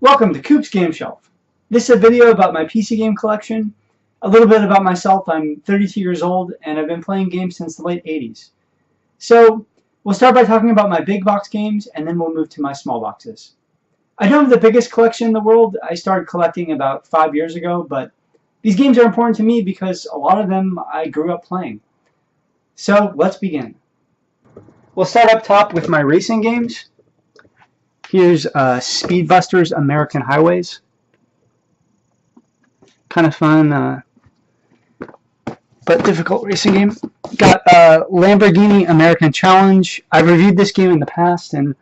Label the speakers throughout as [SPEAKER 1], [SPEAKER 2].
[SPEAKER 1] Welcome to Coop's Game Shelf. This is a video about my PC game collection, a little bit about myself. I'm 32 years old and I've been playing games since the late 80s. So we'll start by talking about my big box games and then we'll move to my small boxes. I don't have the biggest collection in the world. I started collecting about 5 years ago, but these games are important to me because a lot of them I grew up playing. So let's begin. We'll start up top with my racing games. Here's Speedbusters American Highways. Kind of fun, but difficult racing game. Got Lamborghini American Challenge. I've reviewed this game in the past, and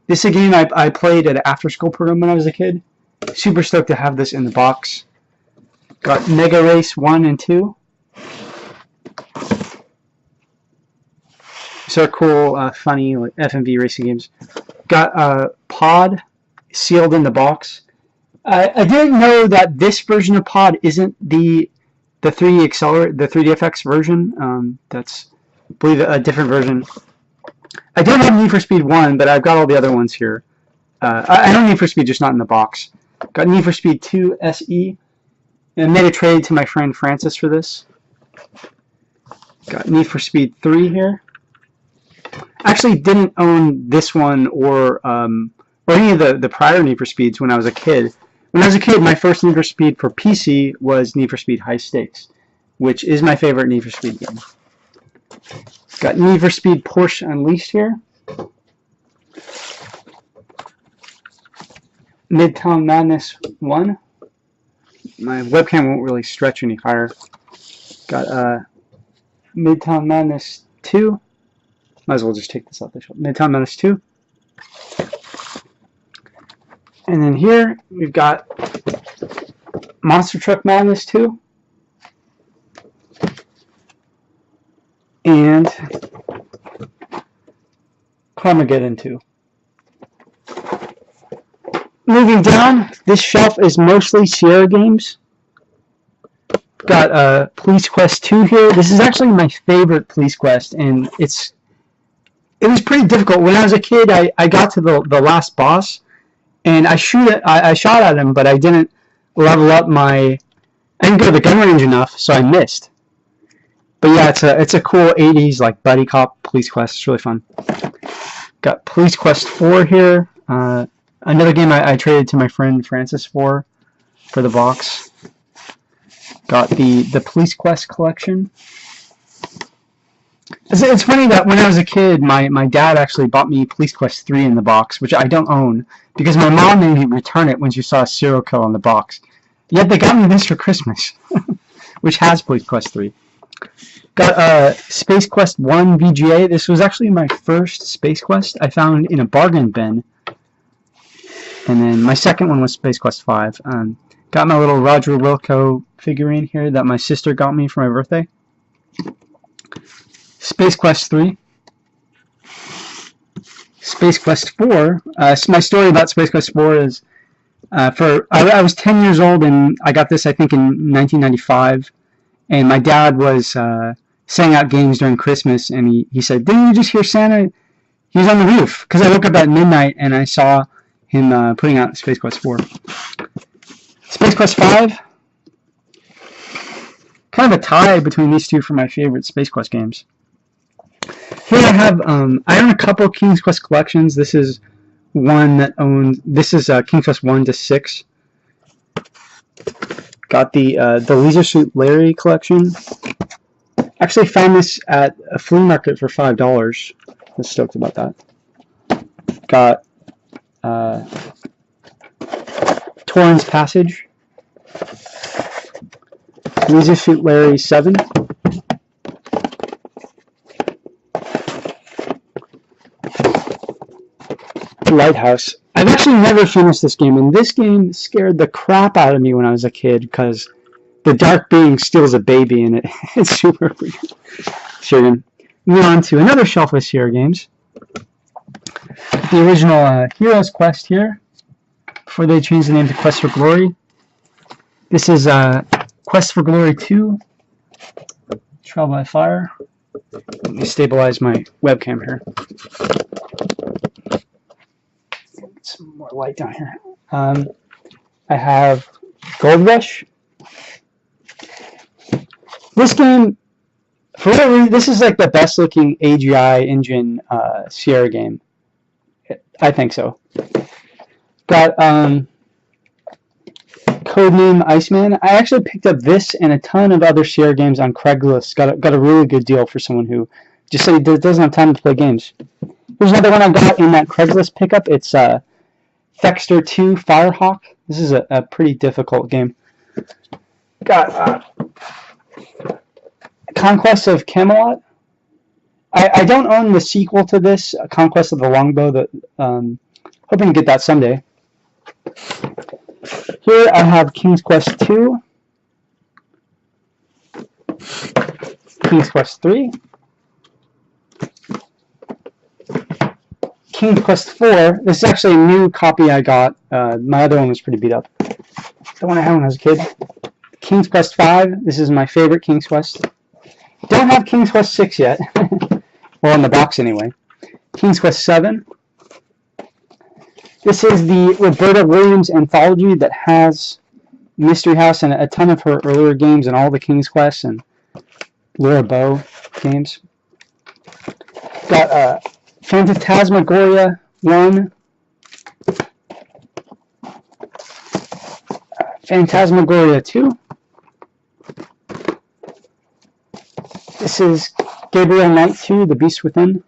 [SPEAKER 1] this is a game I played at an after-school program when I was a kid. Super stoked to have this in the box. Got Mega Race 1 and 2. These are cool, funny like FMV racing games. Got Pod sealed in the box. I didn't know that this version of Pod isn't the 3D Accelerate, the 3DFX version. That's, I believe, a different version. I don't have Need for Speed 1, but I've got all the other ones here. I know Need for Speed, just not in the box. Got Need for Speed 2 SE. And I made a trade to my friend Francis for this. Got Need for Speed 3 here. Actually didn't own this one or any of the prior Need for Speeds when I was a kid. When I was a kid, my first Need for Speed for PC was Need for Speed High Stakes, which is my favorite Need for Speed game. Got Need for Speed Porsche Unleashed here. Midtown Madness 1. My webcam won't really stretch any higher. Got Midtown Madness 2. Might as well just take this off the shelf. Midtown Madness 2. And then here we've got Monster Truck Madness 2. And Carmageddon 2. Moving down, this shelf is mostly Sierra games. Got Police Quest 2 here. This is actually my favorite Police Quest, and it was pretty difficult. When I was a kid, I got to the last boss, and I shot at him, but I didn't level up I didn't go to the gun range enough, so I missed. But yeah, it's a cool 80s like buddy cop Police Quest. It's really fun. Got Police Quest 4 here. Another game I traded to my friend Francis for the box. Got the Police Quest collection. It's funny that when I was a kid, my dad actually bought me Police Quest 3 in the box, which I don't own, because my mom made me return it when she saw a serial kill on the box. Yet they got me this for Christmas, which has Police Quest 3. Got Space Quest 1 VGA. This was actually my first Space Quest I found in a bargain bin. And then my second one was Space Quest 5. Got my little Roger Wilco figurine here that my sister got me for my birthday. Space Quest 3. Space Quest 4. My story about Space Quest 4 is I was 10 years old and I got this I think in 1995, and my dad was setting out games during Christmas, and he said, "Didn't you just hear Santa? He was on the roof." Because I woke up at midnight and I saw him putting out Space Quest 4. Space Quest 5. Kind of a tie between these two for my favorite Space Quest games. Here I have, I own a couple King's Quest collections. This is one that owns, this is King's Quest 1 to 6. Got the Leisure Suit Larry collection. Actually found this at a flea market for $5. I'm stoked about that. Got Torrens Passage. Leisure Suit Larry 7. Lighthouse. I've actually never finished this game, and this game scared the crap out of me when I was a kid because the dark being steals a baby in it. It's super weird. Sure. Move on to another shelf of Sierra games. The original Heroes Quest here, before they changed the name to Quest for Glory. This is Quest for Glory 2, Trial by Fire. Let me stabilize my webcam here. Get some more light down here. I have Gold Rush. This game, for whatever reason, this is like the best looking AGI engine Sierra game. I think so. Got Codename Iceman. I actually picked up this and a ton of other Sierra games on Craigslist. Got a really good deal for someone who just said he doesn't have time to play games. Here's another one I got in that Craigslist pickup. It's Thexter 2 Firehawk. This is a pretty difficult game. Got Conquest of Camelot. I don't own the sequel to this, Conquest of the Longbow. That hoping to get that someday. Here I have King's Quest 2, King's Quest 3, King's Quest 4. This is actually a new copy I got. My other one was pretty beat up. The one I had when I was a kid. King's Quest 5. This is my favorite King's Quest. Don't have King's Quest 6 yet. Well, in the box anyway. King's Quest 7. This is the Roberta Williams anthology that has Mystery House and a ton of her earlier games and all the King's Quest and Laura Bow games. Got Phantasmagoria 1. Phantasmagoria 2. This is Gabriel Knight 2, The Beast Within.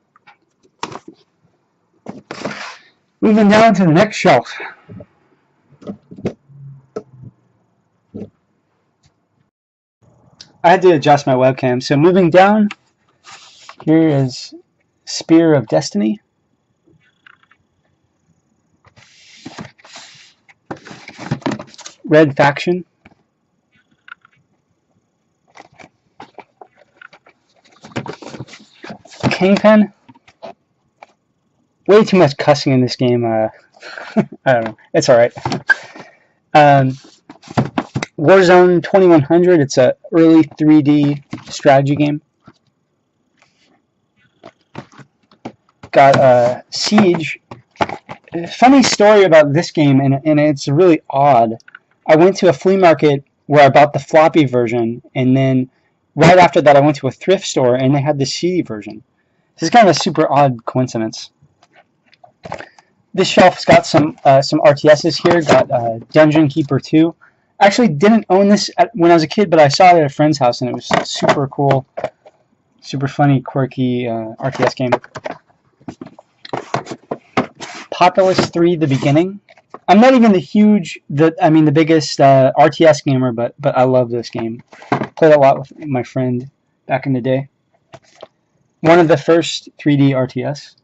[SPEAKER 1] Moving down to the next shelf. I had to adjust my webcam, so moving down, here is Spear of Destiny. Red Faction. Kingpin. Way too much cussing in this game. I don't know. It's alright. Warzone 2100. It's a early 3D strategy game. Got Siege. Funny story about this game, and it's really odd. I went to a flea market where I bought the floppy version, and then right after that I went to a thrift store and they had the CD version. This is kind of a super odd coincidence. This shelf's got some RTSs here. Got Dungeon Keeper 2. I actually didn't own this when I was a kid, but I saw it at a friend's house, and it was super cool, super funny, quirky RTS game. Populous 3: The Beginning. I'm not even the biggest RTS gamer, but I love this game. Played a lot with my friend back in the day. One of the first 3D RTS.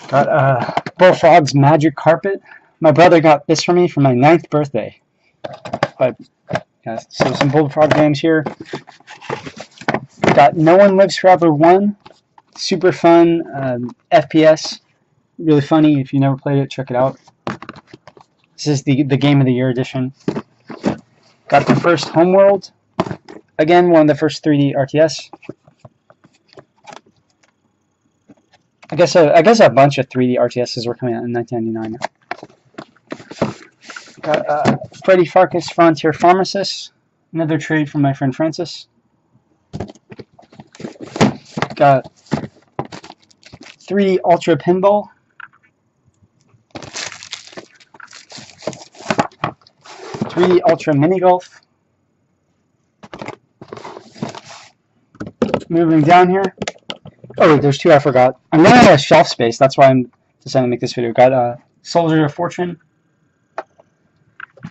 [SPEAKER 1] Got Bullfrog's Magic Carpet. My brother got this for me for my 9th birthday. But yeah, so some Bullfrog games here. Got No One Lives Forever 1. Super fun FPS. Really funny. If you never played it, check it out. This is the Game of the Year edition. Got the first Homeworld. Again, one of the first 3D RTS. I guess a bunch of 3D RTSs were coming out in 1999. Got Freddy Farkas Frontier Pharmacist. Another trade from my friend Francis. Got 3D Ultra Pinball. Ultra Mini Golf. Moving down here. Oh, wait, there's two I forgot. I'm running out of shelf space. That's why I'm deciding to make this video. Got Soldier of Fortune.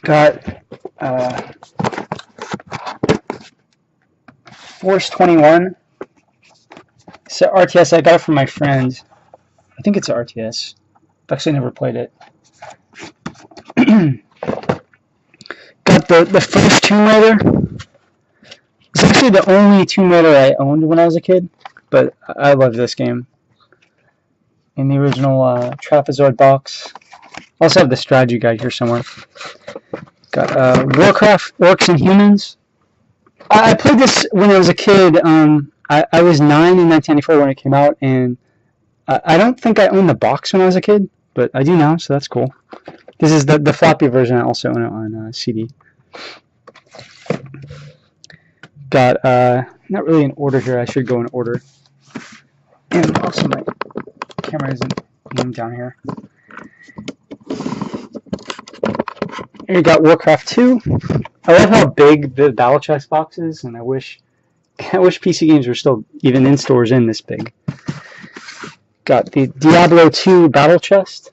[SPEAKER 1] Got Force 21. It's an RTS. I got it from my friend. I think it's an RTS. I've actually never played it. Got the first Tomb Raider. It's actually the only Tomb Raider I owned when I was a kid, but I love this game. In the original Trapezoid box. Also have the strategy guide here somewhere. Got Warcraft, Orcs and Humans. I played this when I was a kid. I was 9 in 1994 when it came out, and I don't think I owned the box when I was a kid, but I do now, so that's cool. This is the floppy version. I also own it on CD. Got not really in order here. I should go in order. And also my camera isn't aimed down here. Here you got Warcraft 2. I love how big the battle chest box is, and I wish PC games were still even in stores in this big. Got the Diablo 2 battle chest.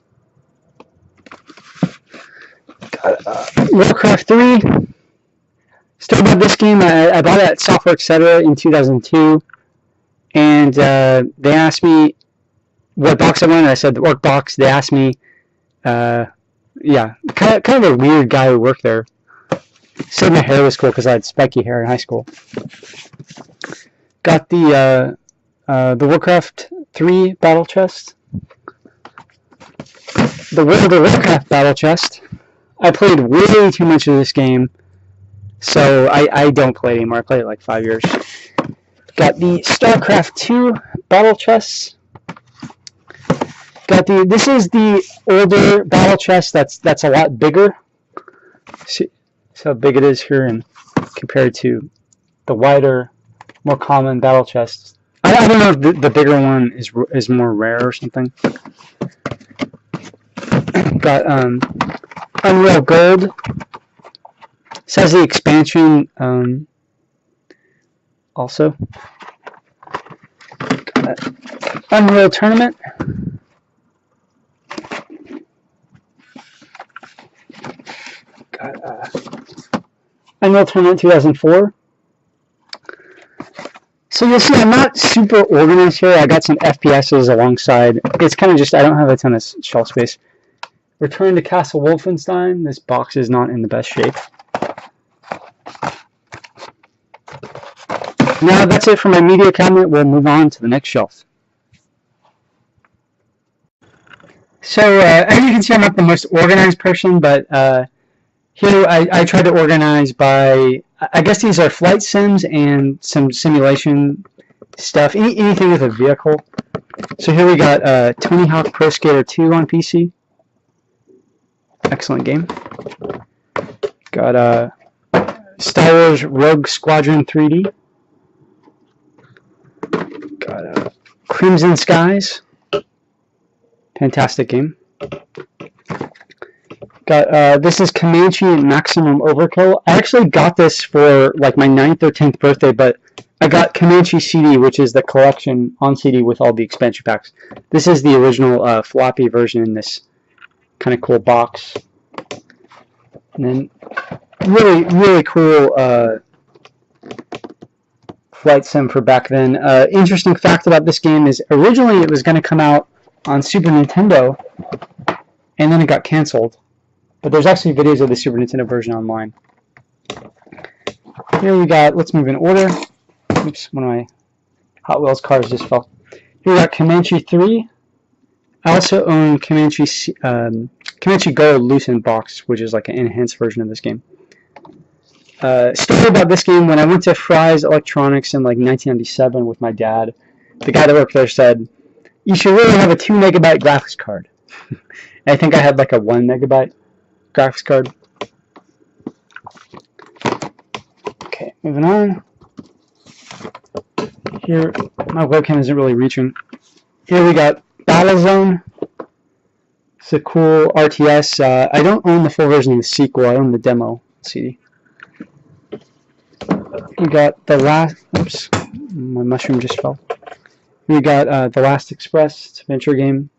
[SPEAKER 1] Got Warcraft 3. Still bought this game. I bought it at Software Etc. in 2002, and they asked me what box I wanted. I said the Orc box. They asked me, yeah, kind of a weird guy who worked there. Said my hair was cool because I had spiky hair in high school. Got the Warcraft 3 battle chest. The World of Warcraft battle chest. I played way too much of this game, so I don't play it anymore. I played it like 5 years. Got the Starcraft 2 battle chests. Got this is the older battle chest that's a lot bigger. See how big it is here and compared to the wider, more common battle chests. I don't know if the bigger one is more rare or something. Got Unreal Gold. This has the expansion also. Got Unreal Tournament. Got Unreal Tournament 2004. So you'll see I'm not super organized here. I got some FPSs alongside. It's kind of just I don't have a ton of shelf space. Return to Castle Wolfenstein. This box is not in the best shape. Now that's it for my media cabinet. We'll move on to the next shelf. So as you can see, I'm not the most organized person, but here I tried to organize by, I guess these are flight sims and some simulation stuff, anything with a vehicle. So here we got Tony Hawk Pro Skater 2 on PC. Excellent game. Got Star Wars Rogue Squadron 3D. Got Crimson Skies. Fantastic game. Got this is Comanche Maximum Overkill. I actually got this for like my 9th or 10th birthday, but I got Comanche CD, which is the collection on CD with all the expansion packs. This is the original floppy version in this kind of cool box. And then really cool flight sim for back then. Interesting fact about this game is originally it was going to come out on Super Nintendo, and then it got canceled. But there's actually videos of the Super Nintendo version online. Here we got, let's move in order. Oops, one of my Hot Wheels cars just fell. Here we got Comanche 3. I also own Comanche Gold Loose in Box, which is like an enhanced version of this game. Story about this game, when I went to Fry's Electronics in like 1997 with my dad, the guy that worked there said, you should really have a 2 megabyte graphics card. I think I had like a 1 megabyte graphics card. Okay, moving on. Here, my webcam isn't really reaching. Here we got Battlezone. It's a cool RTS. I don't own the full version of the sequel. I own the demo CD. We got the last. Oops, my mushroom just fell. We got The Last Express. It's a adventure game.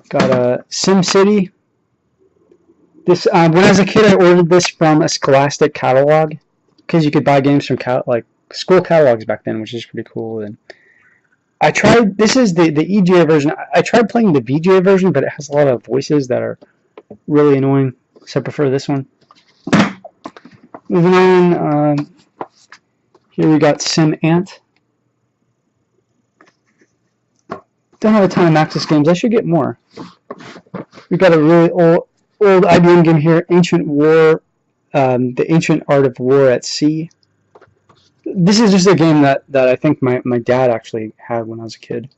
[SPEAKER 1] Got SimCity. This when I was a kid, I ordered this from a Scholastic catalog because you could buy games from like school catalogs back then, which is pretty cool. And I tried. This is the EGA version. I tried playing the VGA version, but it has a lot of voices that are really annoying. So I prefer this one. Moving on. Here we got Sim Ant. Don't have a ton of Maxis games. I should get more. We got a really old IBM game here, Ancient War, the Ancient Art of War at Sea. This is just a game that I think my dad actually had when I was a kid.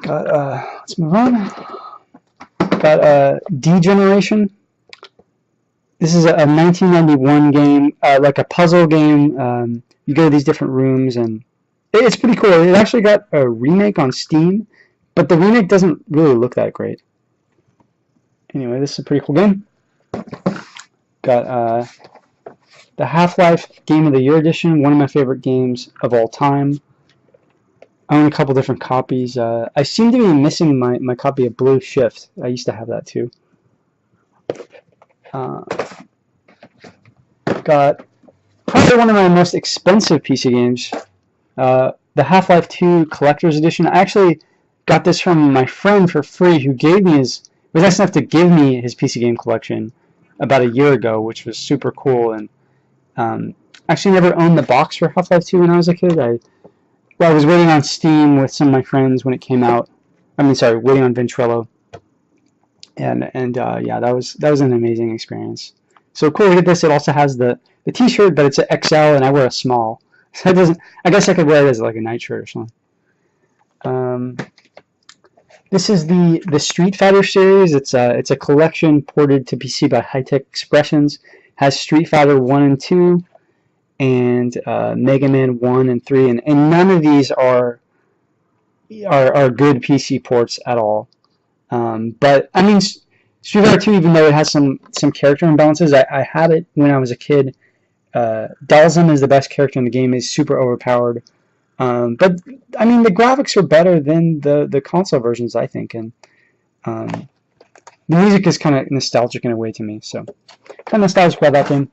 [SPEAKER 1] Got let's move on. Got D-Generation. This is a 1991 game, like a puzzle game. You go to these different rooms, and it's pretty cool. It actually got a remake on Steam, but the remake doesn't really look that great. Anyway, this is a pretty cool game. Got the Half-Life Game of the Year edition, one of my favorite games of all time. I own a couple different copies. I seem to be missing my copy of Blue Shift. I used to have that too. Got probably one of my most expensive PC games, the Half-Life 2 Collector's Edition. I actually got this from my friend for free, who was nice enough to give me his PC game collection about a year ago, which was super cool. And actually never owned the box for Half-Life 2 when I was a kid. I was waiting on Steam with some of my friends when it came out. Waiting on Ventrilo. And yeah, that was an amazing experience. So cool to get this. It also has the T-shirt, but it's an XL, and I wear a small. So it doesn't. I guess I could wear it as like a nightshirt or something. This is the Street Fighter series. It's a collection ported to PC by High-Tech Expressions. Has Street Fighter 1 and 2, and Mega Man 1 and 3, and none of these are good PC ports at all. But I mean, Street Fighter 2, even though it has some character imbalances, I had it when I was a kid. Dalsum is the best character in the game. Is super overpowered. But I mean, the graphics are better than the console versions, I think, and the music is kind of nostalgic in a way to me. So kind of nostalgic about that game.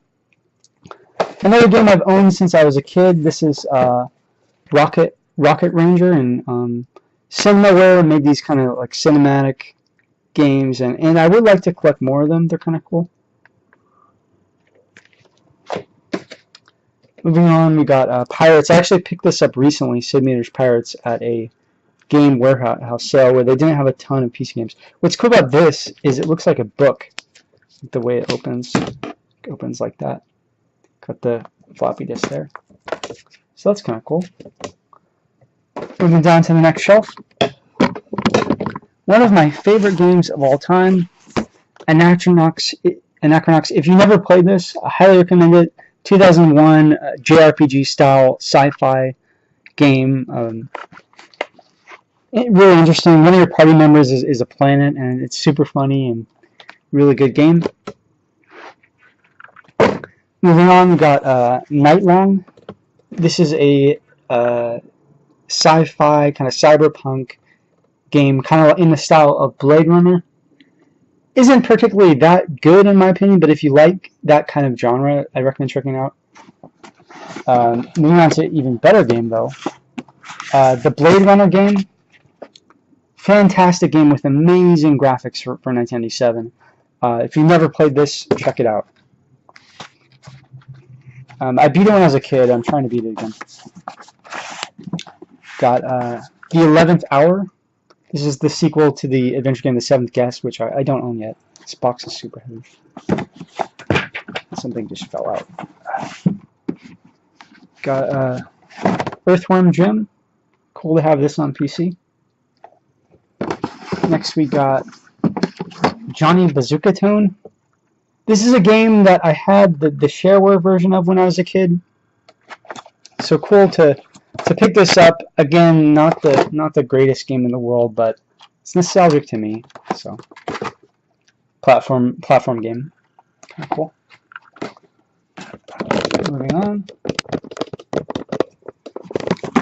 [SPEAKER 1] Another game I've owned since I was a kid. This is Rocket Ranger, and Cinemaware made these kind of like cinematic games, and I would like to collect more of them. They're kind of cool. Moving on, we got Pirates. I actually picked this up recently, Sid Meier's Pirates, at a game warehouse sale where they didn't have a ton of PC games. What's cool about this is it looks like a book. The way it opens like that. Got the floppy disk there. So that's kind of cool. Moving down to the next shelf. One of my favorite games of all time, Anachronox. If you never played this, I highly recommend it. 2001 JRPG style sci-fi game. Really interesting. One of your party members is a planet, and it's super funny and really good game. Moving on, we got Nightlong. This is a sci-fi kind of cyberpunk game, kind of in the style of Blade Runner. Isn't particularly that good in my opinion, but if you like that kind of genre, I recommend checking it out. Moving on to an even better game though, the Blade Runner game. Fantastic game with amazing graphics for 1997. If you never played this, check it out. I beat it when I was a kid. I'm trying to beat it again. Got The 11th Hour. This is the sequel to the adventure game The Seventh Guest, which I don't own yet. This box is super heavy. Something just fell out. Got Earthworm Jim. Cool to have this on PC. Next we got Johnny Bazooka Tone. This is a game that I had the shareware version of when I was a kid. So cool to pick this up. Again, not the greatest game in the world, but it's nostalgic to me. So platform game. Kind of cool. Moving on.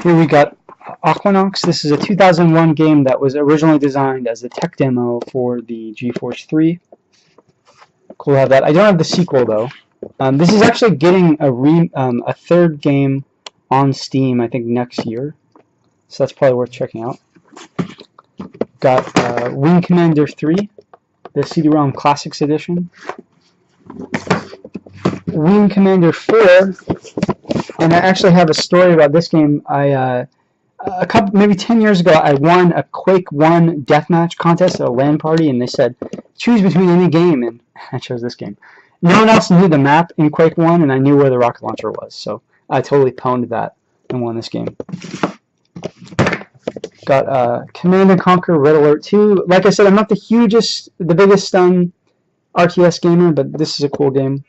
[SPEAKER 1] Here we got Aqua Noakes. This is a 2001 game that was originally designed as a tech demo for the GeForce 3. Cool to have that. I don't have the sequel though. This is actually getting a third game on Steam, I think next year. So that's probably worth checking out. Got Wing Commander 3, the CD-ROM Classics Edition. Wing Commander 4, and I actually have a story about this game. Maybe 10 years ago, I won a Quake 1 deathmatch contest at a LAN party, and they said, choose between any game, and I chose this game. No one else knew the map in Quake 1, and I knew where the rocket launcher was, so I totally pwned that and won this game. Got Command & Conquer Red Alert 2. Like I said, I'm not the biggest RTS gamer, but this is a cool game.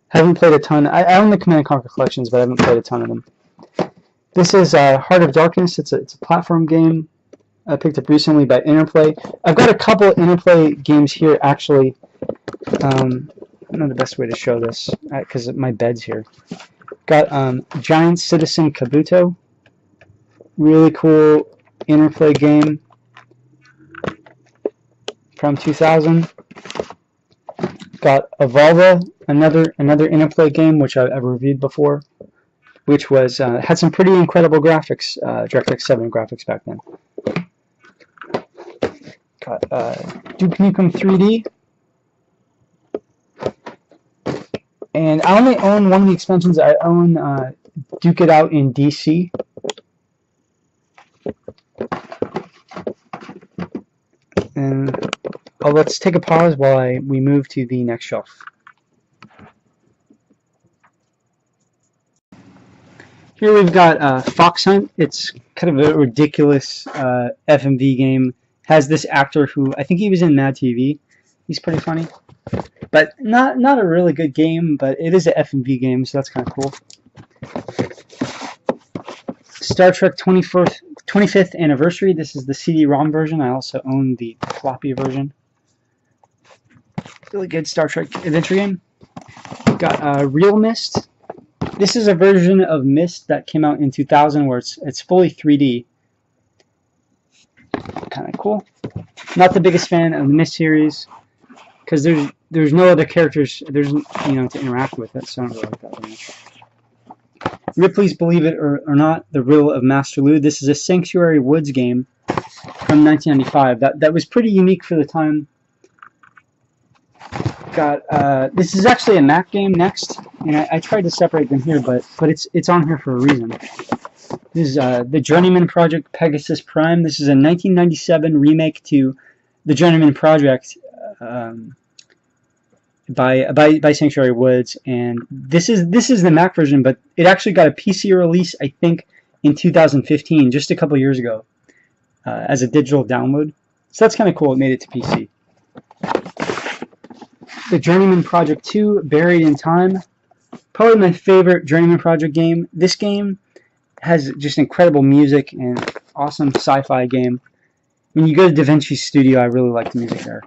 [SPEAKER 1] Haven't played a ton. I own the Command & Conquer collections, but I haven't played a ton of them. This is Heart of Darkness. It's a platform game I picked up recently by Interplay. I've got a couple Interplay games here, actually. I don't know the best way to show this, because my bed's here. Got Giant Citizen Kabuto. Really cool Interplay game from 2000. Got Evolva, another Interplay game, which I've reviewed before, which was had some pretty incredible graphics, DirectX 7 graphics back then. Got Duke Nukem 3D. And I only own one of the expansions. I own Duke It Out in DC. And let's take a pause while we move to the next shelf. Here we've got Fox Hunt. It's kind of a ridiculous FMV game. Has this actor who, I think he was in Mad TV. He's pretty funny. But not a really good game, but it is an FMV game, so that's kind of cool. Star Trek 25th Anniversary. This is the CD-ROM version. I also own the floppy version. Really good Star Trek adventure game. Got Real Mist. This is a version of Myst that came out in 2000 where it's fully 3D. Kind of cool. Not the biggest fan of the Myst series because there's no other characters to interact with it, so I don't really like that very much. Ripley's Believe It or Not: The Riddle of Master Lu. This is a Sanctuary Woods game from 1995 that was pretty unique for the time. Got this is actually a Mac game next, and I tried to separate them here, but it's on here for a reason. This is the Journeyman Project Pegasus Prime. This is a 1997 remake to the Journeyman Project by Sanctuary Woods, and this is the Mac version, but it actually got a PC release, I think, in 2015, just a couple years ago, as a digital download. So that's kind of cool. It made it to PC. The Journeyman Project 2, Buried in Time. Probably my favorite Journeyman Project game. This game has just incredible music and awesome sci-fi game. When you go to DaVinci Studio, I really like the music there.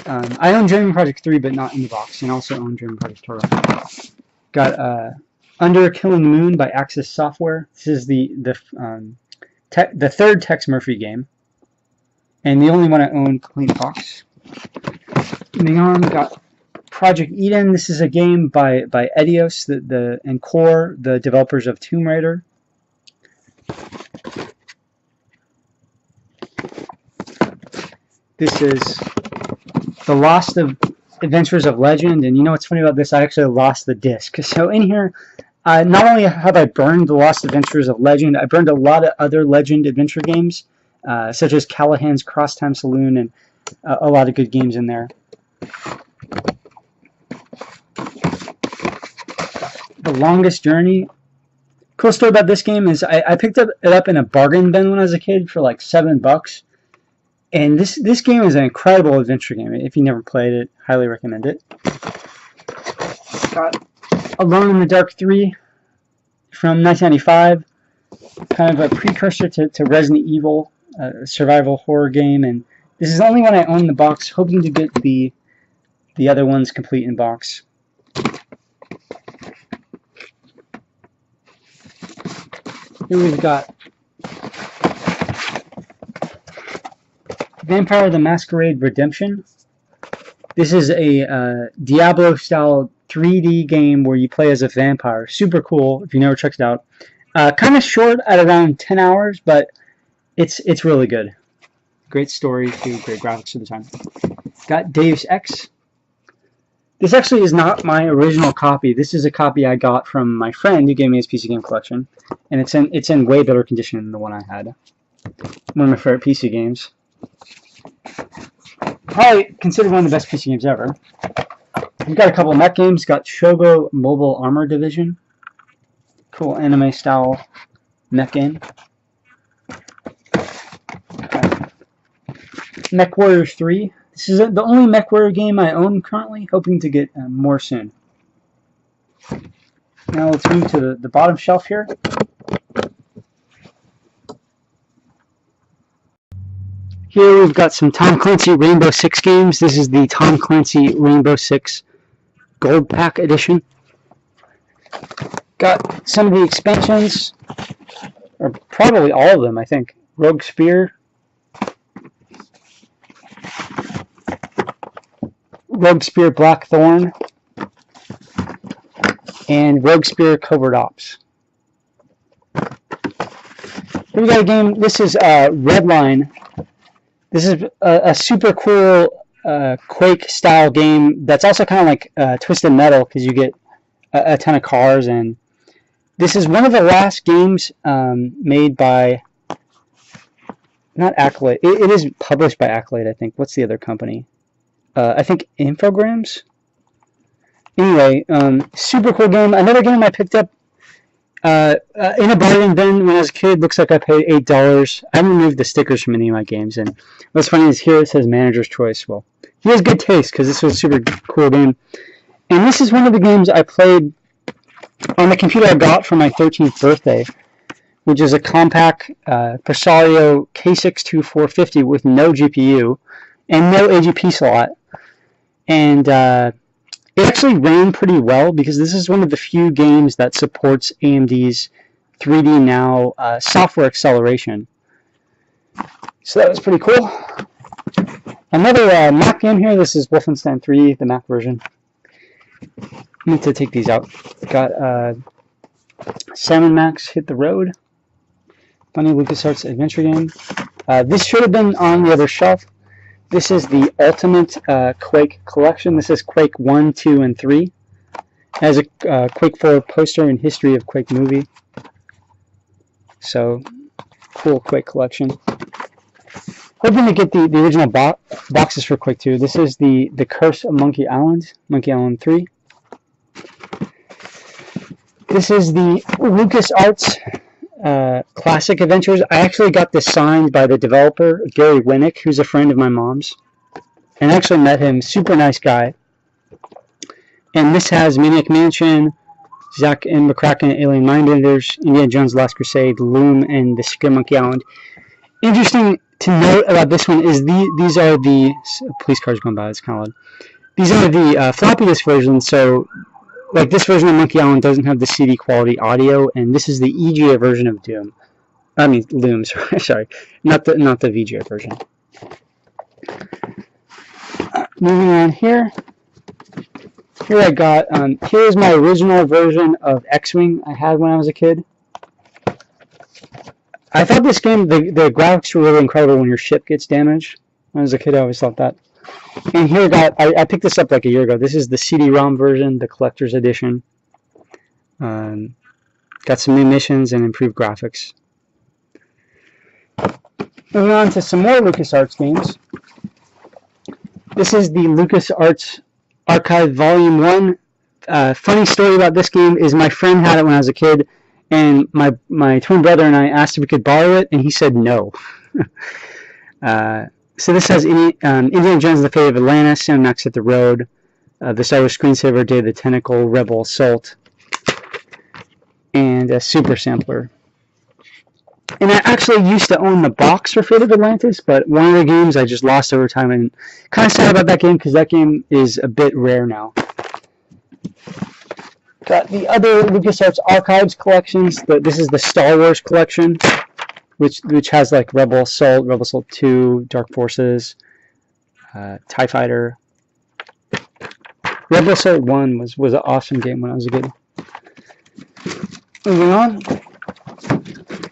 [SPEAKER 1] I own Journeyman Project 3, but not in the box, and also own Journeyman Project Toro. Got Under Killing the Moon by Axis Software. This is the third Tex Murphy game, and the only one I own complete box. Moving on, we got Project Eden. This is a game by Eidos and Core, the developers of Tomb Raider. This is The Lost Adventures of Legend, and you know what's funny about this? I actually lost the disc. So in here, not only have I burned The Lost Adventures of Legend, I burned a lot of other Legend adventure games, such as Callahan's Cross Time Saloon, and a lot of good games in there. The Longest Journey. Cool story about this game is I picked it up in a bargain bin when I was a kid for like $7. And this game is an incredible adventure game. If you never played it, highly recommend it. Got Alone in the Dark 3 from 1995. Kind of a precursor to Resident Evil, a survival horror game. And this is the only one I own in the box, hoping to get the other ones complete in box. Here we've got Vampire the Masquerade Redemption. This is a Diablo-style 3D game where you play as a vampire. Super cool if you never checked it out. Kind of short at around 10 hours, but it's really good. Great story, too. Great graphics for the time. Got Deus Ex. This actually is not my original copy. This is a copy I got from my friend who gave me his PC game collection, and it's in way better condition than the one I had. One of my favorite PC games. Probably considered one of the best PC games ever. We've got a couple of mech games. Got Shogo Mobile Armor Division. Cool anime style mech game. MechWarrior 3. This is the only MechWarrior game I own currently, hoping to get more soon. Now let's move to the bottom shelf here. Here we've got some Tom Clancy Rainbow Six games. This is the Tom Clancy Rainbow Six Gold Pack Edition. Got some of the expansions, or probably all of them, I think. Rogue Spear, Blackthorn, and Rogue Spear Covert Ops. Here we got a game. This is Redline. This is a super cool Quake-style game that's also kind of like Twisted Metal, because you get a ton of cars. And this is one of the last games made by, not Accolade. It is published by Accolade, I think. What's the other company? I think Infogrames? Anyway, super cool game. Another game I picked up in a bargain bin when I was a kid. Looks like I paid $8. I haven't removed the stickers from any of my games. And what's funny is here it says Manager's Choice. Well, he has good taste, because this was a super cool game. And this is one of the games I played on the computer I got for my 13th birthday, which is a compact Presario K62450 with no GPU and no AGP slot. And it actually ran pretty well, because this is one of the few games that supports AMD's 3D Now software acceleration. So that was pretty cool. Another Mac game here. This is Wolfenstein 3, the Mac version. I need to take these out. Got Salmon Max Hit the Road. Funny LucasArts adventure game. This should have been on the other shelf. This is the Ultimate Quake Collection. This is Quake 1, 2, and 3. It has a Quake 4 poster and history of Quake movie. So, cool Quake collection. Hoping to get the original boxes for Quake 2. This is the Curse of Monkey Island, Monkey Island 3. This is the LucasArts Classic Adventures. I actually got this signed by the developer, Gary Winnick, who's a friend of my mom's. And I actually met him. Super nice guy. And this has Maniac Mansion, Zack and McCracken, Alien Mindbenders, Indiana Jones Last Crusade, Loom, and The Secret Monkey Island. Interesting to note about this one is these are the police cars going by. It's kind of loud. These are the floppy disk versions. So, like, this version of Monkey Island doesn't have the CD quality audio, and this is the EGA version of Doom. I mean Loom. Sorry, not the VGA version. Moving on here. Here I got. Here's my original version of X-Wing I had when I was a kid. I thought this game, the graphics were really incredible when your ship gets damaged. When I was a kid, I always thought that. And here I picked this up like a year ago. This is the CD-ROM version, the collector's edition. Got some new missions and improved graphics. Moving on to some more LucasArts games. This is the LucasArts Archive Volume 1. Funny story about this game is my friend had it when I was a kid, and my twin brother and I asked if we could borrow it, and he said no. So this has Indiana Jones and the Fate of Atlantis, Sam Max Hit the Road, the Star Wars Screensaver, Day of the Tentacle, Rebel Assault, and a Super Sampler. And I actually used to own the box for Fate of Atlantis, but one of the games I just lost over time, and kind of sad about that game because that game is a bit rare now. Got the other LucasArts Archives collections. This is the Star Wars collection, which has like Rebel Assault 2, Dark Forces, TIE Fighter. Rebel Assault 1 was an awesome game when I was a kid. Moving on.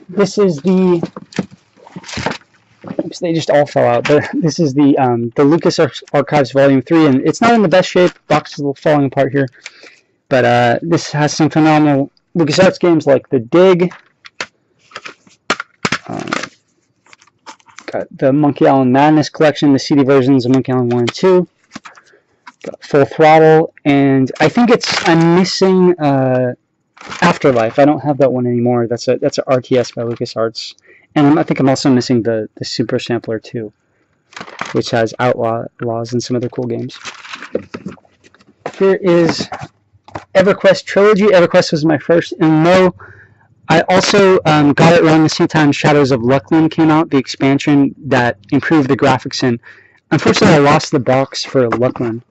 [SPEAKER 1] This is the... Oops, they just all fell out. But this is the LucasArts Archives Volume 3, and it's not in the best shape. Box is a little falling apart here. But this has some phenomenal LucasArts games like The Dig. Got the Monkey Island Madness collection, the CD versions of Monkey Island 1 and 2. Got Full Throttle, and I think I'm missing Afterlife. I don't have that one anymore. That's a RTS by LucasArts. And I think I'm also missing the Super Sampler too, which has Outlaws and some other cool games. Here is Everquest Trilogy. Everquest was my first MMO. I also got it around the same time Shadows of Luckland came out, the expansion that improved the graphics. And unfortunately, I lost the box for Luckland.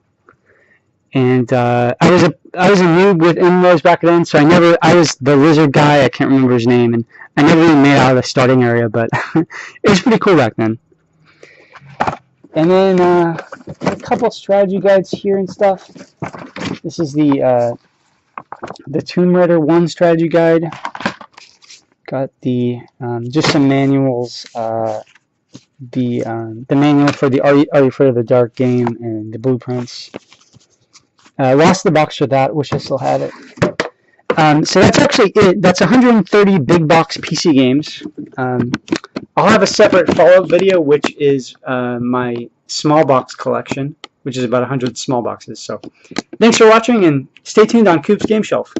[SPEAKER 1] And I was a noob with MMOs back then, so I was the lizard guy. I can't remember his name, and I never even made it out of the starting area, but it was pretty cool back then. And then a couple strategy guides here and stuff. This is the Tomb Raider 1 strategy guide. Got the just some manuals. The manual for the Are You Afraid of the Dark game and the blueprints. I lost the box for that. Wish I still had it. So that's actually it. That's 130 big box PC games. I'll have a separate follow-up video, which is my small box collection, which is about 100 small boxes. So thanks for watching, and stay tuned on Coop's Game Shelf.